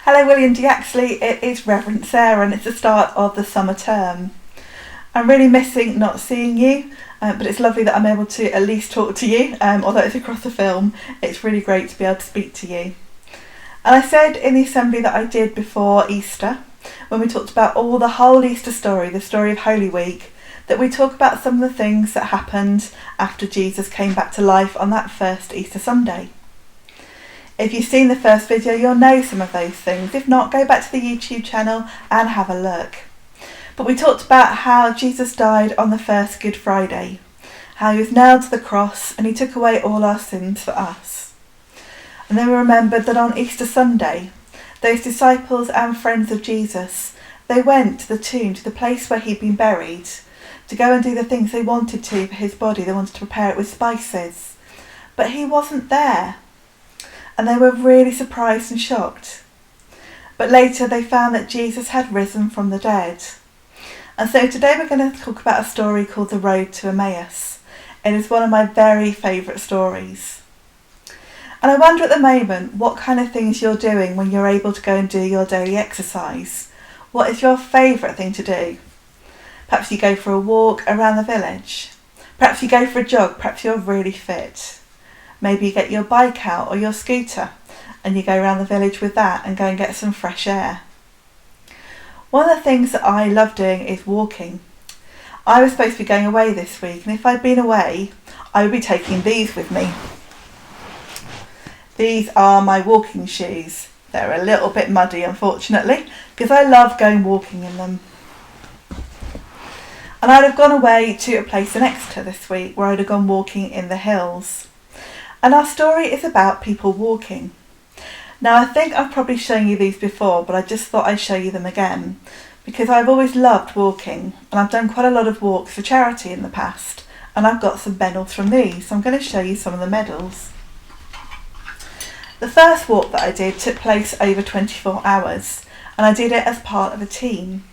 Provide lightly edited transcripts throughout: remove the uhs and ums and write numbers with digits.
Hello William D. Axley, it is Rev Sarah and it's the start of the summer term. I'm really missing not seeing you, but it's lovely that I'm able to at least talk to you, although it's across the film. It's really great to be able to speak to you. And I said in the assembly that I did before Easter, when we talked about all the whole Easter story, the story of Holy Week, that we talk about some of the things that happened after Jesus came back to life on that first Easter Sunday. If you've seen the first video, you'll know some of those things. If not, go back to the YouTube channel and have a look. But we talked about how Jesus died on the first Good Friday, how he was nailed to the cross and he took away all our sins for us. And then we remembered that on Easter Sunday, those disciples and friends of Jesus, they went to the tomb, to the place where he'd been buried, to go and do the things they wanted to for his body. They wanted to prepare it with spices. But he wasn't there. And they were really surprised and shocked. But later they found that Jesus had risen from the dead. And so today we're going to talk about a story called The Road to Emmaus. It is one of my very favourite stories. And I wonder at the moment what kind of things you're doing when you're able to go and do your daily exercise. What is your favourite thing to do? Perhaps you go for a walk around the village. Perhaps you go for a jog. Perhaps you're really fit. Maybe you get your bike out or your scooter and you go around the village with that and go and get some fresh air. One of the things that I love doing is walking. I was supposed to be going away this week, and if I'd been away, I would be taking these with me. These are my walking shoes. They're a little bit muddy, unfortunately, because I love going walking in them. And I'd have gone away to a place in Exeter this week where I'd have gone walking in the hills. And our story is about people walking. Now I think I've probably shown you these before, but I just thought I'd show you them again because I've always loved walking and I've done quite a lot of walks for charity in the past and I've got some medals from these, so I'm going to show you some of the medals. The first walk that I did took place over 24 hours and I did it as part of a team,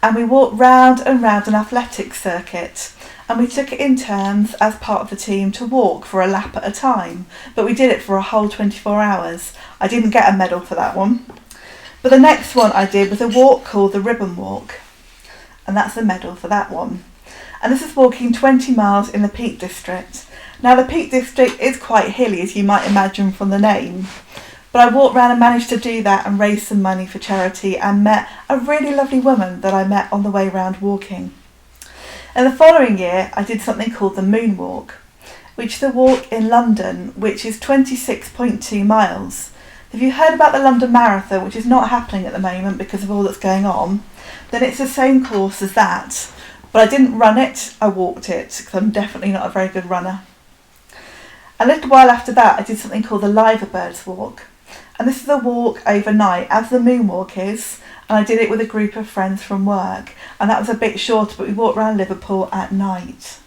and we walked round and round an athletics circuit. And we took it in turns as part of the team to walk for a lap at a time. But we did it for a whole 24 hours. I didn't get a medal for that one. But the next one I did was a walk called the Ribbon Walk. And that's the medal for that one. And this is walking 20 miles in the Peak District. Now the Peak District is quite hilly, as you might imagine from the name. But I walked around and managed to do that and raise some money for charity and met a really lovely woman that I met on the way round walking. And the following year, I did something called the Moon Walk, which is a walk in London, which is 26.2 miles. If you heard about the London Marathon, which is not happening at the moment because of all that's going on, then it's the same course as that. But I didn't run it, I walked it, because I'm definitely not a very good runner. A little while after that, I did something called the Liverbirds Walk. And this is a walk overnight, as the Moon Walk is, and I did it with a group of friends from work. And that was a bit shorter, but we walked around Liverpool at night.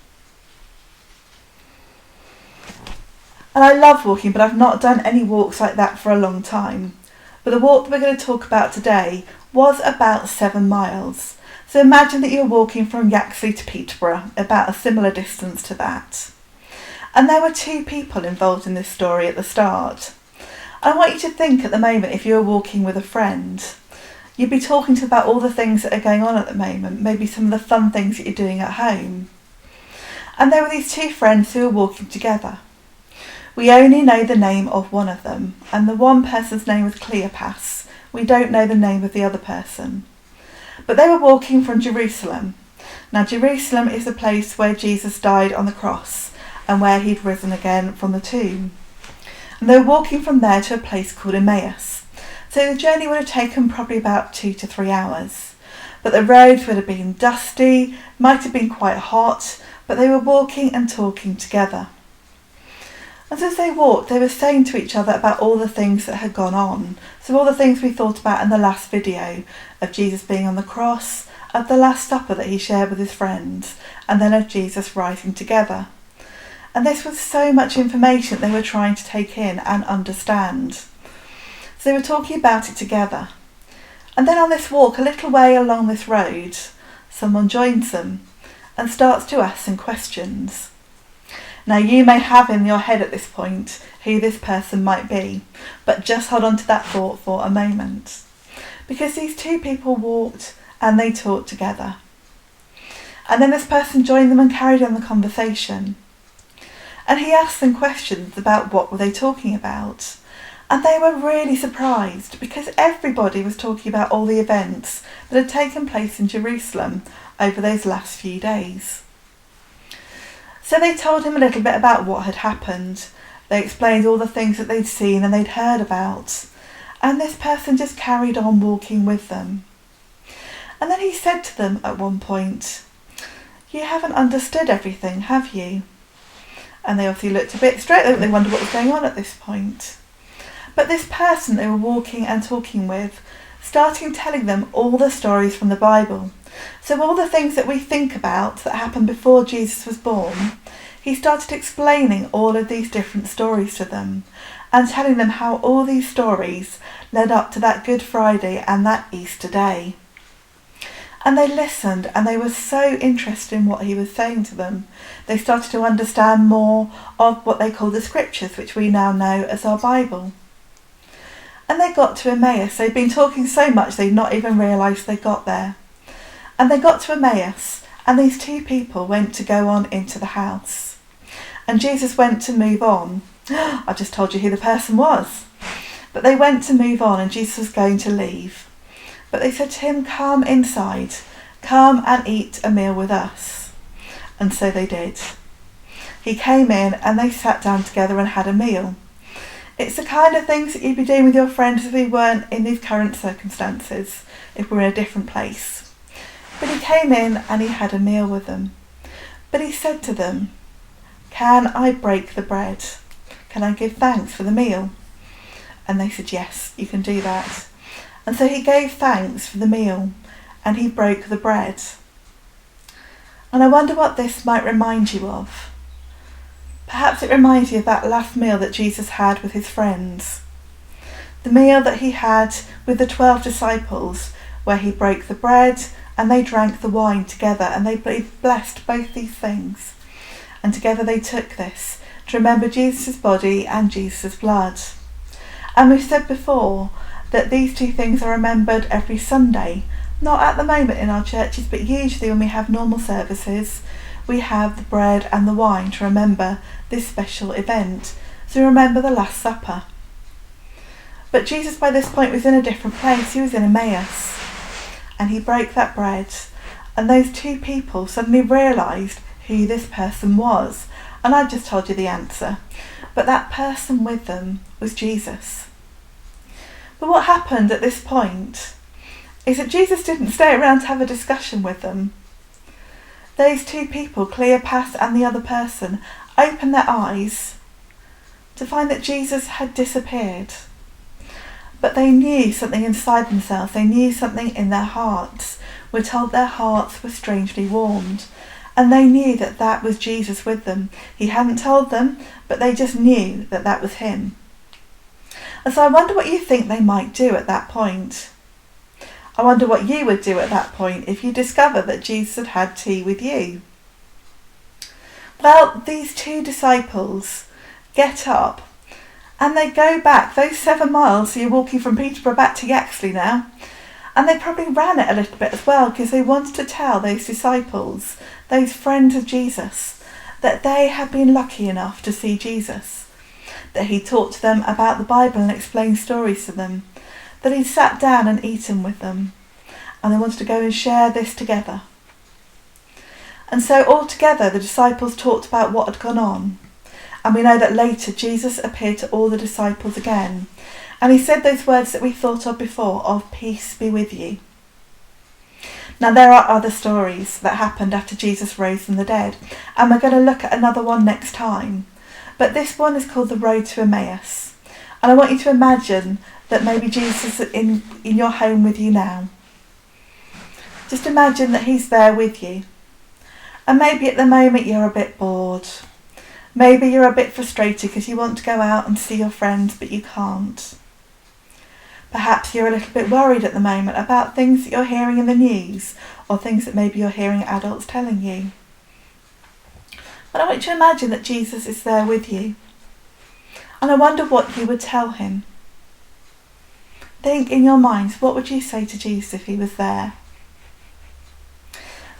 And I love walking, but I've not done any walks like that for a long time. But the walk that we're going to talk about today was about 7 miles. So imagine that you're walking from Yaxley to Peterborough, about a similar distance to that. And there were 2 people involved in this story at the start. I want you to think at the moment, if you were walking with a friend, you'd be talking to them about all the things that are going on at the moment, maybe some of the fun things that you're doing at home. And there were these 2 friends who were walking together. We only know the name of one of them, and the one person's name was Cleopas. We don't know the name of the other person. But they were walking from Jerusalem. Now Jerusalem is the place where Jesus died on the cross and where he'd risen again from the tomb. And they were walking from there to a place called Emmaus. So the journey would have taken probably about 2 to 3 hours. But the roads would have been dusty, might have been quite hot, but they were walking and talking together. And as they walked, they were saying to each other about all the things that had gone on. So all the things we thought about in the last video, of Jesus being on the cross, of the Last Supper that he shared with his friends, and then of Jesus rising together. And this was so much information they were trying to take in and understand. So they were talking about it together. And then on this walk, a little way along this road, someone joins them and starts to ask some questions. Now you may have in your head at this point who this person might be, but just hold on to that thought for a moment. because these two people walked and they talked together. And then this person joined them and carried on the conversation. And he asked them questions about what were they talking about. And they were really surprised because everybody was talking about all the events that had taken place in Jerusalem over those last few days. So they told him a little bit about what had happened. They explained all the things that they'd seen and they'd heard about. And this person just carried on walking with them. And then he said to them at one point, "You haven't understood everything, have you?" And they obviously looked a bit straight. They wondered what was going on at this point. But this person they were walking and talking with started telling them all the stories from the Bible. So all the things that we think about that happened before Jesus was born, he started explaining all of these different stories to them and telling them how all these stories led up to that Good Friday and that Easter day. And they listened and they were so interested in what he was saying to them. They started to understand more of what they call the scriptures, which we now know as our Bible. And they got to Emmaus. They'd been talking so much they'd not even realised they got there. And they got to Emmaus, and these two people went to go on into the house. And Jesus went to move on. I just told you who the person was. But they went to move on, and Jesus was going to leave. But they said to him, "Come inside, come and eat a meal with us." And so they did. He came in and they sat down together and had a meal. It's the kind of things that you'd be doing with your friends if we weren't in these current circumstances, if we were in a different place. But he came in and he had a meal with them. But he said to them, "Can I break the bread? Can I give thanks for the meal?" And they said, "Yes, you can do that." And so he gave thanks for the meal and he broke the bread. And I wonder what this might remind you of. Perhaps it reminds you of that last meal that Jesus had with his friends. The meal that he had with the 12 disciples, where he broke the bread and they drank the wine together, and they blessed both these things. And together they took this to remember Jesus' body and Jesus' blood. And we've said before that these two things are remembered every Sunday, not at the moment in our churches, but usually when we have normal services, we have the bread and the wine to remember this special event, to remember the Last Supper. But Jesus by this point was in a different place. He was in Emmaus, and he broke that bread, and those two people suddenly realised who this person was. And I just told you the answer, but that person with them was Jesus. But what happened at this point is that Jesus didn't stay around to have a discussion with them. Those two people, Cleopas and the other person, opened their eyes to find that Jesus had disappeared. But they knew something inside themselves. They knew something in their hearts. We're told their hearts were strangely warmed. And they knew that that was Jesus with them. He hadn't told them, but they just knew that that was him. And so I wonder what you think they might do at that point. I wonder what you would do at that point if you discovered that Jesus had had tea with you. Well, these two disciples get up and they go back those 7 miles. So you're walking from Peterborough back to Yaxley now. And they probably ran it a little bit as well, because they wanted to tell those disciples, those friends of Jesus, that they had been lucky enough to see Jesus, that he talked to them about the Bible and explained stories to them, that he sat down and eaten with them, and they wanted to go and share this together. And so all together the disciples talked about what had gone on. And we know that later Jesus appeared to all the disciples again, and he said those words that we thought of before, of "Peace be with you." Now there are other stories that happened after Jesus rose from the dead, and we're going to look at another one next time. But this one is called the Road to Emmaus. And I want you to imagine that maybe Jesus is in your home with you now. Just imagine that he's there with you. And maybe at the moment you're a bit bored. Maybe you're a bit frustrated because you want to go out and see your friends, but you can't. Perhaps you're a little bit worried at the moment about things that you're hearing in the news, or things that maybe you're hearing adults telling you. But I want you to imagine that Jesus is there with you. And I wonder what you would tell him. Think in your minds, what would you say to Jesus if he was there?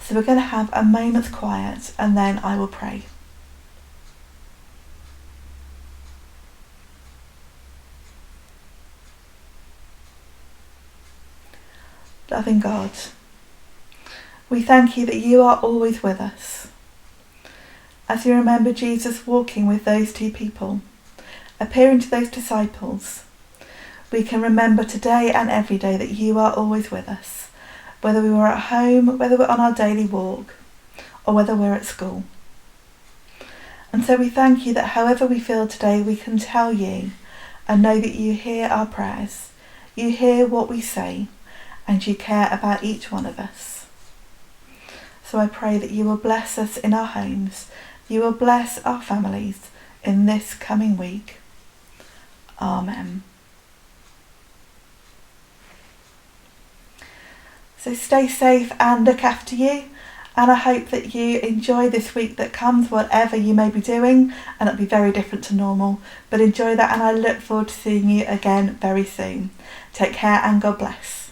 So we're going to have a moment's quiet and then I will pray. Loving God, we thank you that you are always with us. As we remember Jesus walking with those two people, appearing to those disciples, we can remember today and every day that you are always with us, whether we were at home, whether we're on our daily walk, or whether we're at school. And so we thank you that however we feel today, we can tell you and know that you hear our prayers, you hear what we say, and you care about each one of us. So I pray that you will bless us in our homes, you will bless our families in this coming week. Amen. So stay safe and look after you, and I hope that you enjoy this week that comes, whatever you may be doing, and it'll be very different to normal, but enjoy that, and I look forward to seeing you again very soon. Take care and God bless.